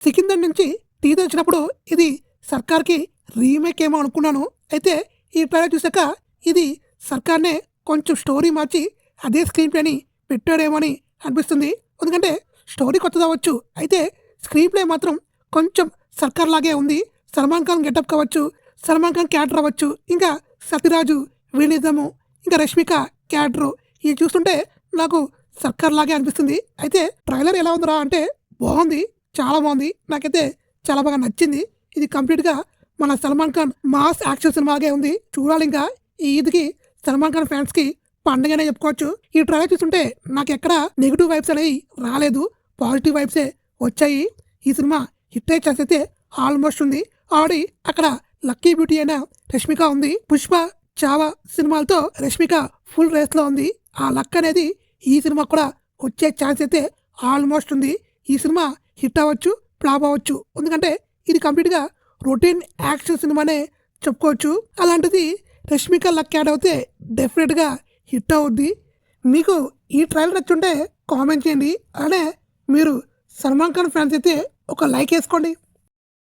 సికింద్రం నుంచి టీజర్ వచ్చినప్పుడు ఇది సర్కార్కి రీమేక్ ఏమో అనుకున్నాను. అయితే ఈ ట్రైలర్ చూసాక ఇది సర్కార్నే కొంచెం స్టోరీ మార్చి అదే స్క్రీన్ ప్లేని పెట్టాడేమో అని అనిపిస్తుంది. ఎందుకంటే స్టోరీ కొత్తది అవ్వచ్చు, అయితే స్క్రీన్ ప్లే మాత్రం కొంచెం సర్కార్ లాగే ఉంది. సల్మాన్ ఖాన్ గెటప్ కావచ్చు, సల్మాన్ ఖాన్ క్యారెక్టర్ అవ్వచ్చు, ఇంకా సత్యరాజు వినిజము, ఇంకా రష్మిక క్యారెక్టరు ఇది చూస్తుంటే నాకు సర్కార్ లాగే అనిపిస్తుంది. అయితే ట్రైలర్ ఎలా ఉందిరా అంటే బాగుంది, చాలా బాగుంది. నాకైతే చాలా బాగా నచ్చింది. ఇది కంప్లీట్గా మన సల్మాన్ ఖాన్ మాస్ యాక్షన్ సినిమాగే ఉంది. చూడాలి. ఇంకా ఈ ఈద్కి సల్మాన్ ఖాన్ ఫ్యాన్స్కి పండుగనే చెప్పుకోవచ్చు. ఈ ట్రైలర్ చూస్తుంటే నాకు ఎక్కడ నెగిటివ్ వైబ్స్ అనేవి రాలేదు, పాజిటివ్ వైబ్సే వచ్చాయి. ఈ సినిమా హిట్ అయ్యే ఛాన్స్ అయితే ఆల్మోస్ట్ ఉంది. ఆల్రెడీ అక్కడ లక్కీ బ్యూటీ అయిన రష్మిక ఉంది. పుష్ప, చావా సినిమాలతో రష్మిక ఫుల్ రేస్లో ఉంది. ఆ లక్ అనేది ఈ సినిమా కూడా వచ్చే ఛాన్స్ అయితే ఆల్మోస్ట్ ఉంది. ఈ సినిమా హిట్ అవ్వచ్చు, ఫ్లాప్ అవ్వచ్చు. ఎందుకంటే ఇది కంప్లీట్గా రొటీన్ యాక్షన్ సినిమానే చెప్పుకోవచ్చు. అలాంటిది రష్మిక లక్ యాడ్ అవుతే డెఫినెట్గా హిట్ అవుద్ది. మీకు ఈ ట్రైలర్ నచ్చుంటే కామెంట్ చేయండి. అలానే మీరు సల్మాన్ ఖాన్ ఫ్యాన్స్ అయితే ఒక లైక్ వేసుకోండి.